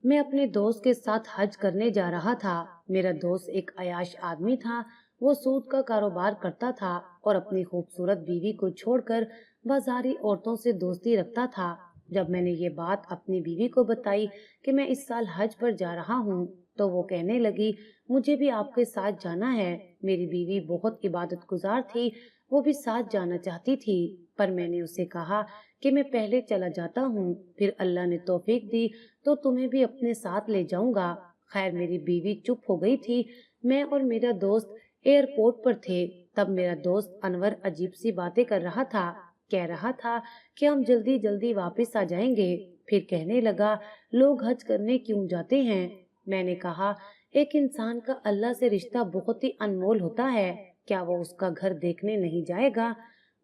मैं अपने दोस्त के साथ हज करने जा रहा था। मेरा दोस्त एक अयाश आदमी था। वो सूद का कारोबार करता था और अपनी खूबसूरत बीवी को छोड़कर बाजारी औरतों से दोस्ती रखता था। जब मैंने ये बात अपनी बीवी को बताई कि मैं इस साल हज पर जा रहा हूँ, तो वो कहने लगी, मुझे भी आपके साथ जाना है। मेरी बीवी बहुत इबादत गुजार थी, वो भी साथ जाना चाहती थी, पर मैंने उसे कहा कि मैं पहले चला जाता हूँ, फिर अल्लाह ने तौफीक दी तो तुम्हें भी अपने साथ ले जाऊंगा। खैर, मेरी बीवी चुप हो गई थी। मैं और मेरा दोस्त एयरपोर्ट पर थे। तब मेरा दोस्त अनवर अजीब सी बातें कर रहा था। कह रहा था कि हम जल्दी जल्दी वापस आ जाएंगे। फिर कहने लगा, लोग हज करने क्यों जाते हैं? मैंने कहा, एक इंसान का अल्लाह से रिश्ता बहुत ही अनमोल होता है। क्या वो उसका घर देखने नहीं जाएगा?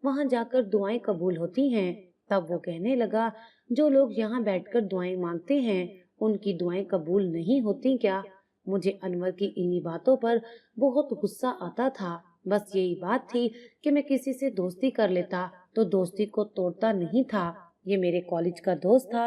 वहां जाकर दुआएं कबूल होती हैं। तब वो कहने लगा, जो लोग यहाँ बैठकर दुआएं मांगते हैं, उनकी दुआएं कबूल नहीं होती क्या? मुझे अनवर की इन्हीं बातों पर बहुत गुस्सा आता था। बस यही बात थी कि मैं किसी से दोस्ती कर लेता तो दोस्ती को तोड़ता नहीं था। ये मेरे कॉलेज का दोस्त था।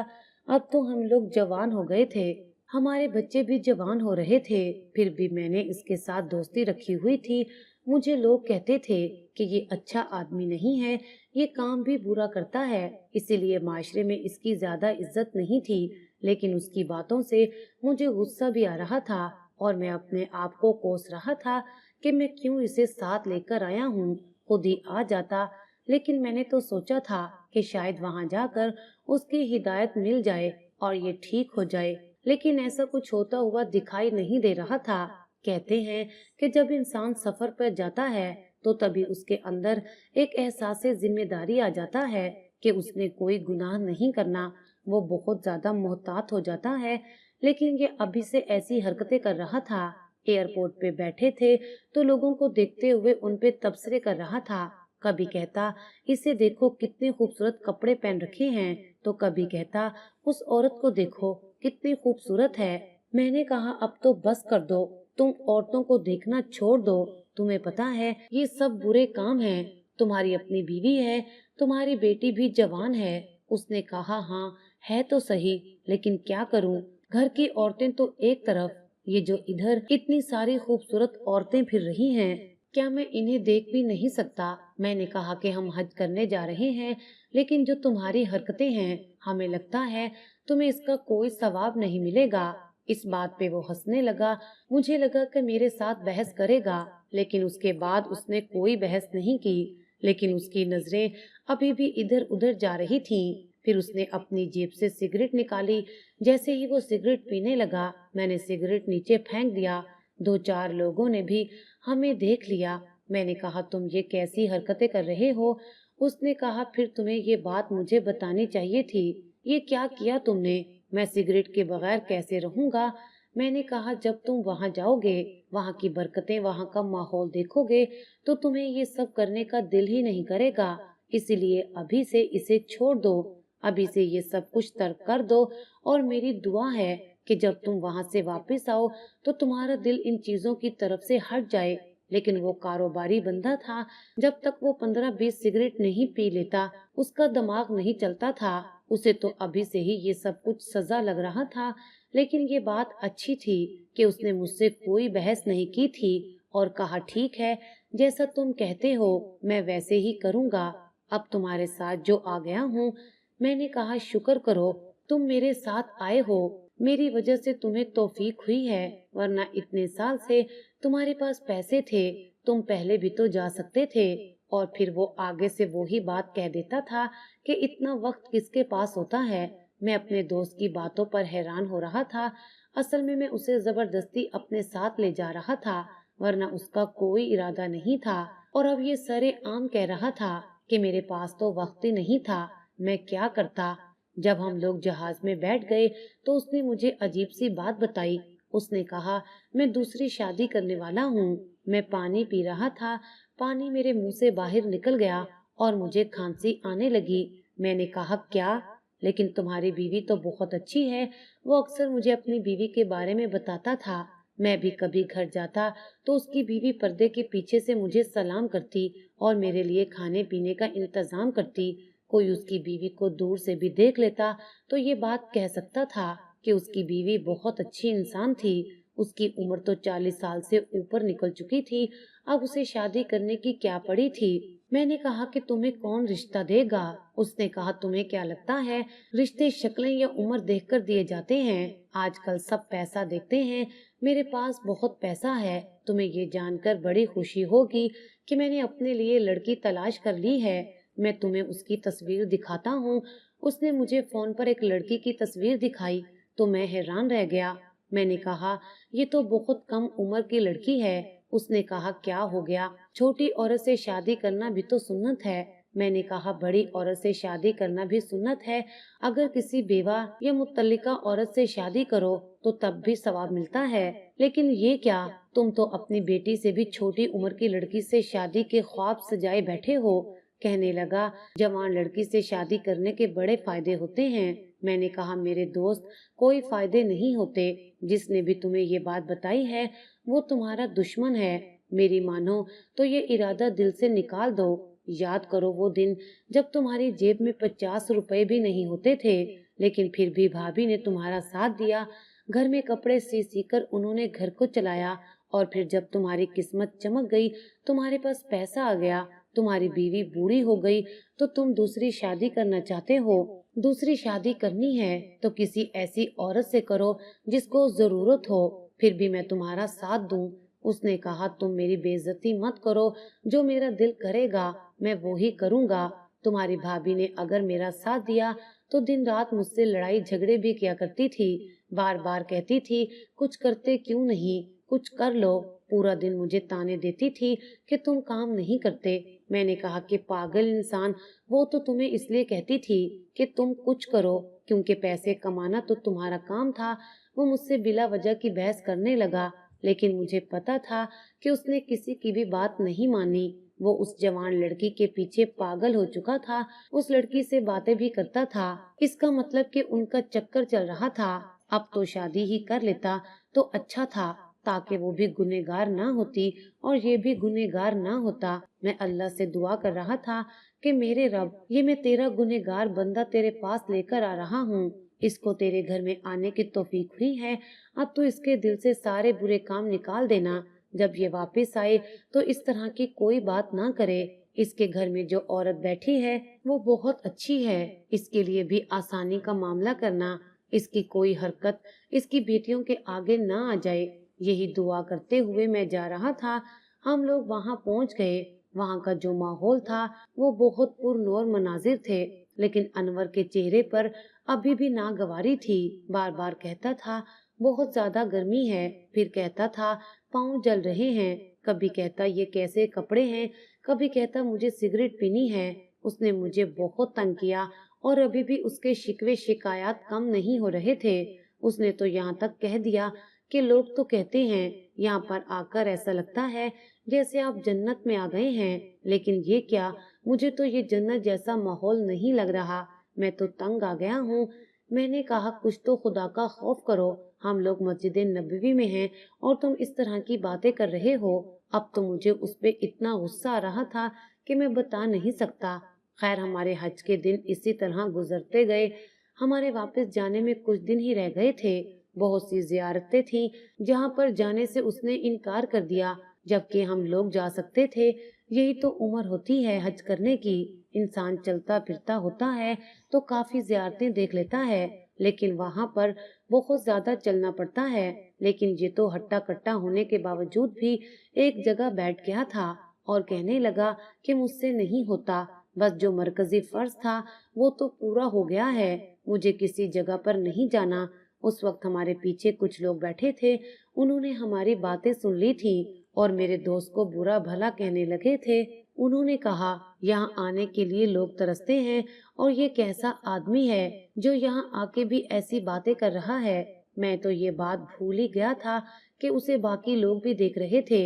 अब तो हम लोग जवान हो गए थे, हमारे बच्चे भी जवान हो रहे थे, फिर भी मैंने इसके साथ दोस्ती रखी हुई थी। मुझे लोग कहते थे कि ये अच्छा आदमी नहीं है, ये काम भी बुरा करता है, इसीलिए माशरे में इसकी ज्यादा इज्जत नहीं थी। लेकिन उसकी बातों से मुझे गुस्सा भी आ रहा था और मैं अपने आप को कोस रहा था कि मैं क्यों इसे साथ लेकर आया हूँ। खुद ही आ जाता, लेकिन मैंने तो सोचा था कि शायद वहां जाकर उसकी हिदायत मिल जाए और ये ठीक हो जाए, लेकिन ऐसा कुछ होता हुआ दिखाई नहीं दे रहा था। कहते हैं कि जब इंसान सफर पर जाता है तो तभी उसके अंदर एक एहसास जिम्मेदारी आ जाता है कि उसने कोई गुनाह नहीं करना। वो बहुत ज्यादा मोहतात हो जाता है, लेकिन ये अभी से ऐसी हरकतें कर रहा था। एयरपोर्ट पे बैठे थे तो लोगों को देखते हुए उन पे तबसरे कर रहा था। कभी कहता, इसे देखो कितने खूबसूरत कपड़े पहन रखे हैं, तो कभी कहता, उस औरत को देखो कितनी खूबसूरत है। मैंने कहा, अब तो बस कर दो, तुम औरतों को देखना छोड़ दो। तुम्हें पता है ये सब बुरे काम हैं। तुम्हारी अपनी बीवी है, तुम्हारी बेटी भी जवान है। उसने कहा, हाँ है तो सही, लेकिन क्या करूं, घर की औरतें तो एक तरफ, ये जो इधर इतनी सारी खूबसूरत औरतें फिर रही हैं, क्या मैं इन्हें देख भी नहीं सकता? मैंने कहा कि हम हज करने जा रहे हैं, लेकिन जो तुम्हारी हरकतें हैं, हमें लगता है तुम्हें इसका कोई सवाब नहीं मिलेगा। इस बात पे वो हंसने लगा। मुझे लगा कि मेरे साथ बहस करेगा, लेकिन उसके बाद उसने कोई बहस नहीं की। लेकिन उसकी नजरें अभी भी इधर उधर जा रही थीं। फिर उसने अपनी जेब से सिगरेट निकाली। जैसे ही वो सिगरेट पीने लगा, मैंने सिगरेट नीचे फेंक दिया। दो चार लोगों ने भी हमें देख लिया। मैंने कहा, तुम ये कैसी हरकतें कर रहे हो? उसने कहा, फिर तुम्हें ये बात मुझे बतानी चाहिए थी। ये क्या किया तुमने? मैं सिगरेट के बगैर कैसे रहूंगा? मैंने कहा, जब तुम वहां जाओगे, वहां की बरकतें, वहां का माहौल देखोगे, तो तुम्हें ये सब करने का दिल ही नहीं करेगा। इसीलिए अभी से इसे छोड़ दो, अभी से ये सब कुछ तर्क कर दो। और मेरी दुआ है कि जब तुम वहां से वापस आओ तो तुम्हारा दिल इन चीजों की तरफ से हट जाए। लेकिन वो कारोबारी बंदा था। जब तक वो 15-20 सिगरेट नहीं पी लेता, उसका दिमाग नहीं चलता था। उसे तो अभी से ही ये सब कुछ सजा लग रहा था। लेकिन ये बात अच्छी थी कि उसने मुझसे कोई बहस नहीं की थी और कहा, ठीक है, जैसा तुम कहते हो मैं वैसे ही करूंगा। अब तुम्हारे साथ जो आ गया हूँ। मैंने कहा, शुक्र करो तुम मेरे साथ आए हो, मेरी वजह से तुम्हें तौफीक हुई है, वरना इतने साल से तुम्हारे पास पैसे थे, तुम पहले भी तो जा सकते थे। और फिर वो आगे से वो ही बात कह देता था कि इतना वक्त किसके पास होता है। मैं अपने दोस्त की बातों पर हैरान हो रहा था। असल में मैं उसे जबरदस्ती अपने साथ ले जा रहा था, वरना उसका कोई इरादा नहीं था। और अब ये सरे आम कह रहा था कि मेरे पास तो वक्त ही नहीं था, मैं क्या करता। जब हम लोग जहाज में बैठ गए तो उसने मुझे अजीब सी बात बताई। उसने कहा, मैं दूसरी शादी करने वाला हूँ। मैं पानी पी रहा था, पानी मेरे मुंह से बाहर निकल गया और मुझे खांसी आने लगी। मैंने कहा, क्या? लेकिन तुम्हारी बीवी तो बहुत अच्छी है। वो अक्सर मुझे अपनी बीवी के बारे में बताता था। मैं भी कभी घर जाता तो उसकी बीवी पर्दे के पीछे से मुझे सलाम करती और मेरे लिए खाने पीने का इंतजाम करती। कोई उसकी बीवी को दूर से भी देख लेता तो ये बात कह सकता था कि उसकी बीवी बहुत अच्छी इंसान थी। उसकी उम्र तो 40 साल से ऊपर निकल चुकी थी। अब उसे शादी करने की क्या पड़ी थी। मैंने कहा कि तुम्हें कौन रिश्ता देगा। उसने कहा, तुम्हें क्या लगता है रिश्ते शक्लें या उम्र देखकर दिए जाते हैं? आजकल सब पैसा देखते हैं। मेरे पास बहुत पैसा है। तुम्हें ये जानकर बड़ी खुशी होगी कि मैंने अपने लिए लड़की तलाश कर ली है। मैं तुम्हें उसकी तस्वीर दिखाता हूँ। उसने मुझे फोन पर एक लड़की की तस्वीर दिखाई तो मैं हैरान रह गया। मैंने कहा, ये तो बहुत कम उम्र की लड़की है। उसने कहा, क्या हो गया, छोटी औरत से शादी करना भी तो सुन्नत है। मैंने कहा, बड़ी औरत से शादी करना भी सुन्नत है। अगर किसी बेवा या मुतल्लिका औरत से शादी करो तो तब भी सवाब मिलता है। लेकिन ये क्या, तुम तो अपनी बेटी से भी छोटी उम्र की लड़की से शादी के ख्वाब सजाए बैठे हो। कहने लगा, जवान लड़की से शादी करने के बड़े फायदे होते हैं। मैंने कहा, मेरे दोस्त, कोई फायदे नहीं होते। जिसने भी तुम्हें ये बात बताई है वो तुम्हारा दुश्मन है। मेरी मानो तो ये इरादा दिल से निकाल दो। याद करो वो दिन जब तुम्हारी जेब में 50 रुपए भी नहीं होते थे, लेकिन फिर भी भाभी ने तुम्हारा साथ दिया। घर में कपड़े सी कर उन्होंने घर को चलाया। और फिर जब तुम्हारी किस्मत चमक गई, तुम्हारे पास पैसा आ गया, तुम्हारी बीवी बूढ़ी हो गई, तो तुम दूसरी शादी करना चाहते हो। दूसरी शादी करनी है तो किसी ऐसी औरत से करो जिसको जरूरत हो, फिर भी मैं तुम्हारा साथ दूं। उसने कहा, तुम मेरी बेइज्जती मत करो। जो मेरा दिल करेगा मैं वो ही करूंगा। तुम्हारी भाभी ने अगर मेरा साथ दिया तो दिन रात मुझसे लड़ाई झगड़े भी किया करती थी। बार बार कहती थी, कुछ करते क्यों नहीं, कुछ कर लो। पूरा दिन मुझे ताने देती थी कि तुम काम नहीं करते। मैंने कहा कि पागल इंसान, वो तो तुम्हें इसलिए कहती थी कि तुम कुछ करो, क्योंकि पैसे कमाना तो तुम्हारा काम था। वो मुझसे बिला वजह की बहस करने लगा, लेकिन मुझे पता था कि उसने किसी की भी बात नहीं मानी। वो उस जवान लड़की के पीछे पागल हो चुका था। उस लड़की से बातें भी करता था। इसका मतलब कि उनका चक्कर चल रहा था। अब तो शादी ही कर लेता तो अच्छा था, ताकि वो भी गुनहगार ना होती और ये भी गुनहगार ना होता। मैं अल्लाह से दुआ कर रहा था कि मेरे रब, ये मैं तेरा गुनहगार बंदा तेरे पास लेकर आ रहा हूँ। इसको तेरे घर में आने की तौफीक हुई है। अब तो इसके दिल से सारे बुरे काम निकाल देना। जब ये वापस आए तो इस तरह की कोई बात ना करे। इसके घर में जो औरत बैठी है वो बहुत अच्छी है। इसके लिए भी आसानी का मामला करना। इसकी कोई हरकत इसकी बेटियों के आगे ना आ जाए। यही दुआ करते हुए मैं जा रहा था। हम लोग वहां पहुंच गए। वहां का जो माहौल था वो बहुत पुरनूर मनाजिर थे, लेकिन अनवर के चेहरे पर अभी भी नागवारी थी। बार बार कहता था, बहुत ज्यादा गर्मी है, फिर कहता था पाँव जल रहे हैं, कभी कहता ये कैसे कपड़े हैं, कभी कहता मुझे सिगरेट पीनी है। उसने मुझे बहुत तंग किया और अभी भी उसके शिकवे शिकायत कम नहीं हो रहे थे। उसने तो यहाँ तक कह दिया कि लोग तो कहते हैं यहाँ पर आकर ऐसा लगता है जैसे आप जन्नत में आ गए हैं, लेकिन ये क्या, मुझे तो ये जन्नत जैसा माहौल नहीं लग रहा। मैं तो तंग आ गया हूँ। मैंने कहा, कुछ तो खुदा का खौफ करो। हम लोग मस्जिद नबवी में हैं और तुम इस तरह की बातें कर रहे हो। अब तो मुझे उस पे इतना गुस्सा आ रहा था कि मैं बता नहीं सकता। खैर, हमारे हज के दिन इसी तरह गुजरते गए। हमारे वापस जाने में कुछ दिन ही रह गए थे। बहुत सी जियारतें थीं जहाँ पर जाने से उसने इनकार कर दिया, जबकि हम लोग जा सकते थे। यही तो उम्र होती है हज करने की। इंसान चलता फिरता होता है तो काफी जियारतें देख लेता है, लेकिन वहाँ पर बहुत ज्यादा चलना पड़ता है। लेकिन ये तो हट्टा कट्टा होने के बावजूद भी एक जगह बैठ गया था और कहने लगा कि मुझसे नहीं होता। बस जो मरकजी फर्ज था वो तो पूरा हो गया है, मुझे किसी जगह पर नहीं जाना। उस वक्त हमारे पीछे कुछ लोग बैठे थे। उन्होंने हमारी बातें सुन ली थी और मेरे दोस्त को बुरा भला कहने लगे थे। उन्होंने कहा, यहाँ आने के लिए लोग तरसते हैं और ये कैसा आदमी है जो यहाँ आके भी ऐसी बातें कर रहा है। मैं तो ये बात भूल ही गया था कि उसे बाकी लोग भी देख रहे थे।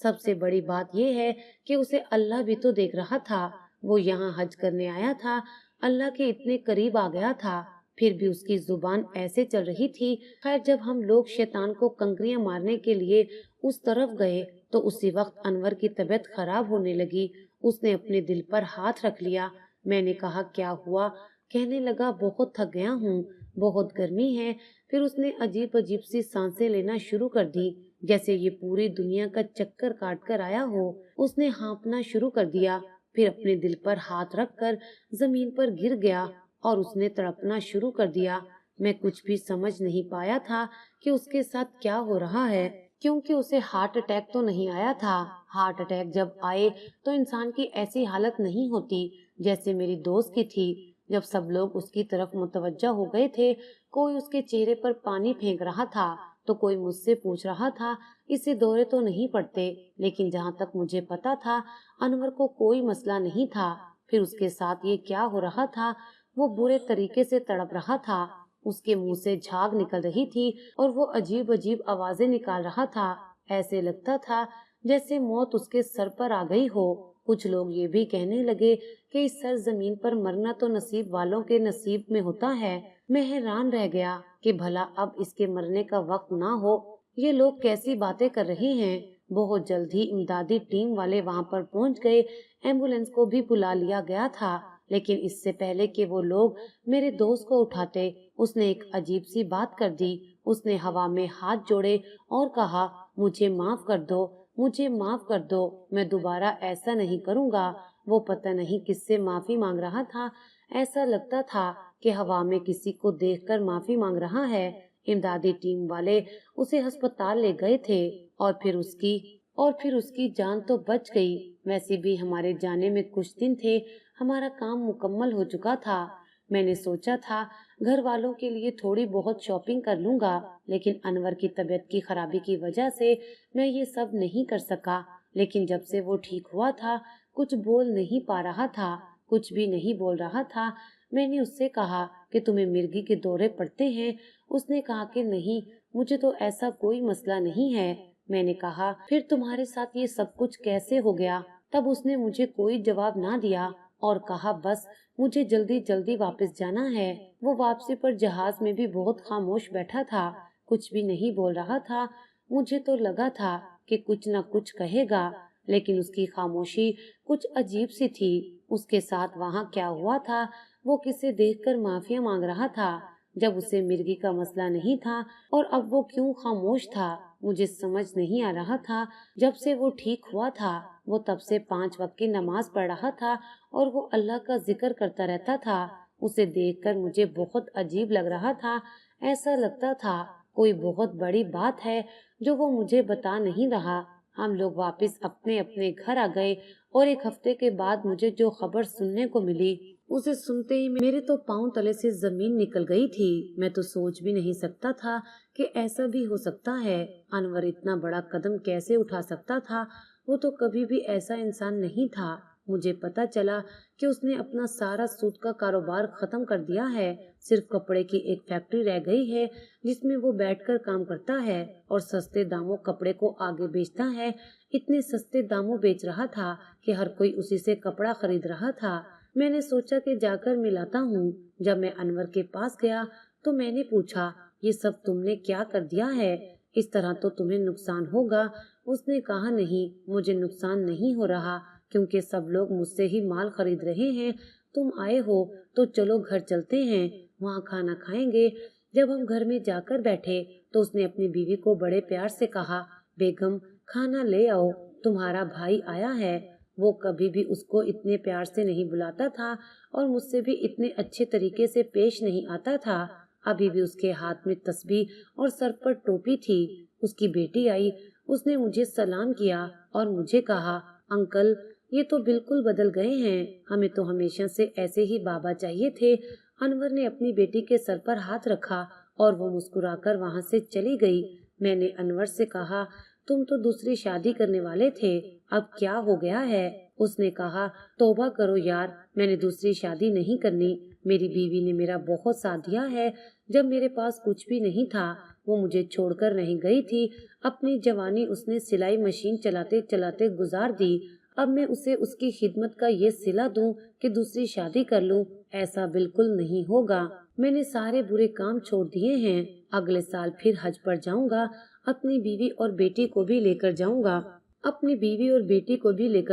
सबसे बड़ी बात यह है कि उसे अल्लाह भी तो देख रहा था। वो यहाँ हज करने आया था, अल्लाह के इतने करीब आ गया था, फिर भी उसकी जुबान ऐसे चल रही थी। खैर, जब हम लोग शैतान को कंकरियां मारने के लिए उस तरफ गए तो उसी वक्त अनवर की तबीयत खराब होने लगी। उसने अपने दिल पर हाथ रख लिया। मैंने कहा, क्या हुआ? कहने लगा, बहुत थक गया हूँ, बहुत गर्मी है। फिर उसने अजीब अजीब सी सांसें लेना शुरू कर दी, जैसे ये पूरी दुनिया का चक्कर काट कर आया हो। उसने हाँफना शुरू कर दिया, फिर अपने दिल पर हाथ रखकर जमीन पर गिर गया और उसने तड़पना शुरू कर दिया। मैं कुछ भी समझ नहीं पाया था कि उसके साथ क्या हो रहा है, क्योंकि उसे हार्ट अटैक तो नहीं आया था। हार्ट अटैक जब आए तो इंसान की ऐसी हालत नहीं होती जैसे मेरी दोस्त की थी। जब सब लोग उसकी तरफ मुतवज्जा हो गए थे, कोई उसके चेहरे पर पानी फेंक रहा था तो कोई मुझसे पूछ रहा था इसे दौरे तो नहीं पड़ते। लेकिन जहाँ तक मुझे पता था, अनवर को कोई मसला नहीं था। फिर उसके साथ ये क्या हो रहा था, वो बुरे तरीके से तड़प रहा था। उसके मुंह से झाग निकल रही थी और वो अजीब अजीब आवाजें निकाल रहा था। ऐसे लगता था जैसे मौत उसके सर पर आ गई हो। कुछ लोग ये भी कहने लगे कि इस सर जमीन पर मरना तो नसीब वालों के नसीब में होता है। मैं हैरान रह गया कि भला अब इसके मरने का वक्त ना हो। ये लोग कैसी बातें कर रहे हैं। बहुत जल्द ही इमदादी टीम वाले वहां पर पहुंच गए। एम्बुलेंस को भी बुला लिया गया था, लेकिन इससे पहले कि वो लोग मेरे दोस्त को उठाते, उसने एक अजीब सी बात कर दी। उसने हवा में हाथ जोड़े और कहा, मुझे माफ कर दो, मुझे माफ कर दो, मैं दोबारा ऐसा नहीं करूंगा। वो पता नहीं किससे माफी मांग रहा था। ऐसा लगता था कि हवा में किसी को देखकर माफी मांग रहा है। इमदादी टीम वाले उसे अस्पताल ले गए थे और फिर उसकी जान तो बच गई। वैसे भी हमारे जाने में कुछ दिन थे, हमारा काम मुकम्मल हो चुका था। मैंने सोचा था घर वालों के लिए थोड़ी बहुत शॉपिंग कर लूंगा, लेकिन अनवर की तबीयत की खराबी की वजह से मैं ये सब नहीं कर सका। लेकिन जब से वो ठीक हुआ था, कुछ बोल नहीं पा रहा था, कुछ भी नहीं बोल रहा था। मैंने उससे कहा कि तुम्हें मिर्गी के दौरे पड़ते हैं। उसने कहा कि नहीं, मुझे तो ऐसा कोई मसला नहीं है। मैंने कहा, फिर तुम्हारे साथ ये सब कुछ कैसे हो गया? तब उसने मुझे कोई जवाब ना दिया और कहा, बस मुझे जल्दी जल्दी वापस जाना है। वो वापसी पर जहाज में भी बहुत खामोश बैठा था, कुछ भी नहीं बोल रहा था। मुझे तो लगा था कि कुछ न कुछ कहेगा, लेकिन उसकी खामोशी कुछ अजीब सी थी। उसके साथ वहाँ क्या हुआ था, वो किसे देखकर माफिया मांग रहा था जब उसे मिर्गी का मसला नहीं था, और अब वो क्यों खामोश था, मुझे समझ नहीं आ रहा था। जब से वो ठीक हुआ था, वो तब से 5 वक्त की नमाज पढ़ रहा था और वो अल्लाह का जिक्र करता रहता था। उसे देखकर मुझे बहुत अजीब लग रहा था। ऐसा लगता था कोई बहुत बड़ी बात है जो वो मुझे बता नहीं रहा। हम लोग वापस अपने अपने घर आ गए और 1 हफ्ते के बाद मुझे जो खबर सुनने को मिली, उसे सुनते ही मेरे तो पांव तले से जमीन निकल गई थी। मैं तो सोच भी नहीं सकता था कि ऐसा भी हो सकता है। अनवर इतना बड़ा कदम कैसे उठा सकता था? वो तो कभी भी ऐसा इंसान नहीं था। मुझे पता चला कि उसने अपना सारा सूट का कारोबार खत्म कर दिया है। सिर्फ कपड़े की एक फैक्ट्री रह गई है जिसमें वो बैठकर काम करता है और सस्ते दामों कपड़े को आगे बेचता है। इतने सस्ते दामों बेच रहा था कि हर कोई उसी से कपड़ा खरीद रहा था। मैंने सोचा कि जाकर मिलाता हूँ। जब मैं अनवर के पास गया तो मैंने पूछा, ये सब तुमने क्या कर दिया है? इस तरह तो तुम्हें नुकसान होगा। उसने कहा, नहीं, मुझे नुकसान नहीं हो रहा, क्योंकि सब लोग मुझसे ही माल खरीद रहे हैं। तुम आए हो तो चलो घर चलते हैं, वहाँ खाना खाएंगे। जब हम घर में जाकर बैठे तो उसने अपनी बीवी को बड़े प्यार से कहा, बेगम खाना ले आओ, तुम्हारा भाई आया है। वो कभी भी उसको इतने प्यार से नहीं बुलाता था और मुझसे भी इतने अच्छे तरीके से पेश नहीं आता था। अभी भी उसके हाथ में तस्बीह और सर पर टोपी थी। उसकी बेटी आई, उसने मुझे सलाम किया और मुझे कहा, अंकल ये तो बिल्कुल बदल गए हैं, हमें तो हमेशा से ऐसे ही बाबा चाहिए थे। अनवर ने अपनी बेटी के सर पर हाथ रखा और वो मुस्कुराकर वहाँ से चली गई। मैंने अनवर से कहा, तुम तो दूसरी शादी करने वाले थे, अब क्या हो गया है? उसने कहा, तौबा करो यार, मैंने दूसरी शादी नहीं करनी। मेरी बीवी ने मेरा बहुत साथ दिया है। जब मेरे पास कुछ भी नहीं था, वो मुझे छोड़कर नहीं गई थी। अपनी जवानी उसने सिलाई मशीन चलाते चलाते गुजार दी। अब मैं उसे उसकी खिदमत का ये सिला दूं कि दूसरी शादी कर लूं? ऐसा बिल्कुल नहीं होगा। मैंने सारे बुरे काम छोड़ दिए हैं। अगले साल फिर हज पर जाऊंगा। अपनी बीवी और बेटी को भी लेकर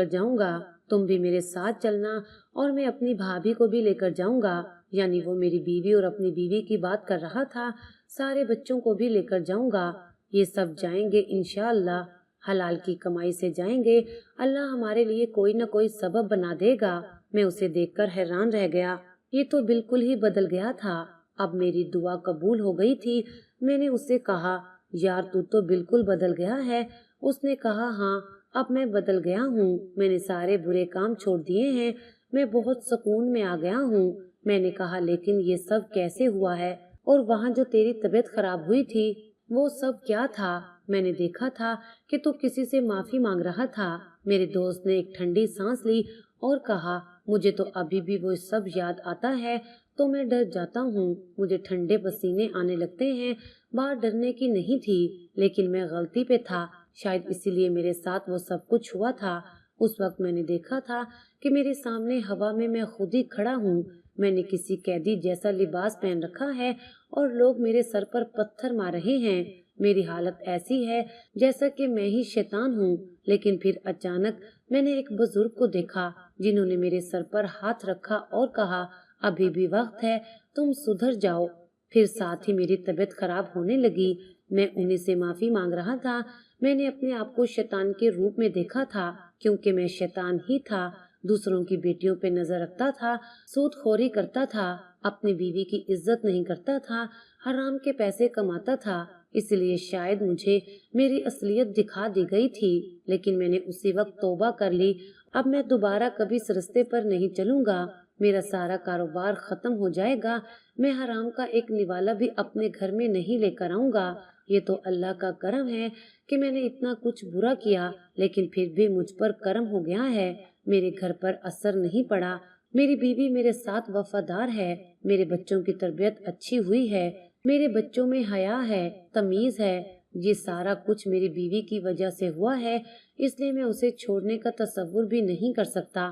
जाऊंगा। तुम भी मेरे साथ चलना और मैं अपनी भाभी को भी लेकर जाऊंगा। یعنی وہ میری بیوی اور اپنی بیوی کی بات کر رہا تھا۔ سارے بچوں کو بھی لے کر جاؤں گا، یہ سب جائیں گے انشاءاللہ، حلال کی کمائی سے جائیں گے، اللہ ہمارے لیے کوئی نہ کوئی سبب بنا دے گا۔ میں اسے دیکھ کر حیران رہ گیا، یہ تو بالکل ہی بدل گیا تھا۔ اب میری دعا قبول ہو گئی تھی۔ میں نے اس سے کہا، یار تو بالکل بدل گیا ہے۔ اس نے کہا، ہاں اب میں بدل گیا ہوں، میں نے سارے برے کام چھوڑ دیے ہیں، میں بہت سکون میں آ گیا ہوں۔ میں نے کہا، لیکن یہ سب کیسے ہوا ہے؟ اور وہاں جو تیری طبیعت خراب ہوئی تھی وہ سب کیا تھا؟ میں نے دیکھا تھا کہ تو کسی سے معافی مانگ رہا تھا۔ میرے دوست نے ایک ٹھنڈی سانس لی اور کہا، مجھے تو ابھی بھی وہ سب یاد آتا ہے تو میں ڈر جاتا ہوں، مجھے ٹھنڈے پسینے آنے لگتے ہیں۔ بات ڈرنے کی نہیں تھی، لیکن میں غلطی پہ تھا، شاید اسی لیے میرے ساتھ وہ سب کچھ ہوا تھا۔ اس وقت میں نے دیکھا تھا کہ میرے سامنے ہوا میں خود ہی کھڑا ہوں، میں نے کسی قیدی جیسا لباس پہن رکھا ہے اور لوگ میرے سر پر پتھر مار رہے ہیں۔ میری حالت ایسی ہے جیسا کہ میں ہی شیطان ہوں۔ لیکن پھر اچانک میں نے ایک بزرگ کو دیکھا جنہوں نے میرے سر پر ہاتھ رکھا اور کہا، ابھی بھی وقت ہے، تم سدھر جاؤ۔ پھر ساتھ ہی میری طبیعت خراب ہونے لگی۔ میں انہیں سے معافی مانگ رہا تھا۔ میں نے اپنے آپ کو شیطان کے روپ میں دیکھا تھا، کیونکہ میں شیطان ہی تھا، دوسروں کی بیٹیوں پہ نظر رکھتا تھا، سود خوری کرتا تھا، اپنی بیوی کی عزت نہیں کرتا تھا، حرام کے پیسے کماتا تھا۔ اس لیے شاید مجھے میری اصلیت دکھا دی گئی تھی، لیکن میں نے اسی وقت توبہ کر لی۔ اب میں دوبارہ کبھی اس رستے پر نہیں چلوں گا، میرا سارا کاروبار ختم ہو جائے گا، میں حرام کا ایک نوالا بھی اپنے گھر میں نہیں لے کر آؤں گا۔ یہ تو اللہ کا کرم ہے کہ میں نے اتنا کچھ برا کیا، لیکن پھر بھی مجھ پر کرم ہو گیا ہے، میرے گھر پر اثر نہیں پڑا، میری بیوی میرے ساتھ وفادار ہے، میرے بچوں کی تربیت اچھی ہوئی ہے، میرے بچوں میں حیا ہے، تمیز ہے۔ یہ سارا کچھ میری بیوی کی وجہ سے ہوا ہے، اس لیے میں اسے چھوڑنے کا تصور بھی نہیں کر سکتا۔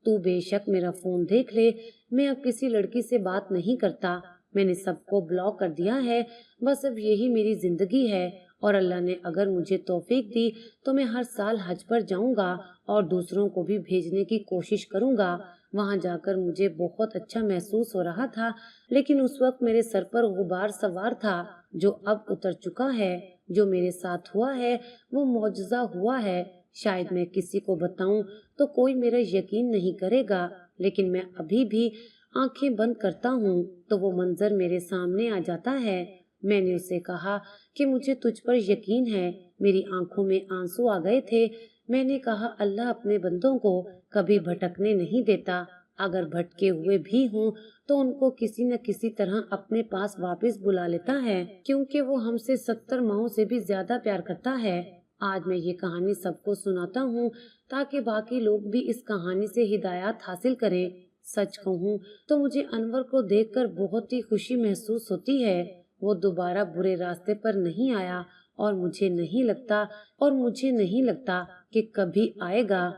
تو بے شک میرا فون دیکھ لے، میں اب کسی لڑکی سے بات نہیں کرتا، میں نے سب کو بلاک کر دیا ہے، بس اب یہی میری زندگی ہے، اور اللہ نے اگر مجھے توفیق دی تو میں ہر سال حج پر جاؤں گا اور دوسروں کو بھی بھیجنے کی کوشش کروں گا۔ وہاں جا کر مجھے بہت اچھا محسوس ہو رہا تھا، لیکن اس وقت میرے سر پر غبار سوار تھا جو اب اتر چکا ہے۔ جو میرے ساتھ ہوا ہے وہ معجزہ ہوا ہے، شاید میں کسی کو بتاؤں تو کوئی میرا یقین نہیں کرے گا، لیکن میں ابھی بھی آنکھیں بند کرتا ہوں تو وہ منظر میرے سامنے آ جاتا ہے۔ میں نے اسے کہا کہ مجھے تجھ پر یقین ہے، میری آنکھوں میں آنسو آ گئے تھے۔ میں نے کہا، اللہ اپنے بندوں کو کبھی بھٹکنے نہیں دیتا، اگر بھٹکے ہوئے بھی ہوں تو ان کو کسی نہ کسی طرح اپنے پاس واپس بلا لیتا ہے، کیونکہ وہ ہم سے 70 ماؤں سے بھی زیادہ پیار کرتا ہے۔ آج میں یہ کہانی سب کو سناتا ہوں تاکہ باقی لوگ بھی اس کہانی سے ہدایات حاصل کریں۔ سچ کہوں تو مجھے انور کو دیکھ کر بہت ہی خوشی محسوس ہوتی ہے، وہ دوبارہ برے راستے پر نہیں آیا اور مجھے نہیں لگتا کہ کبھی آئے گا۔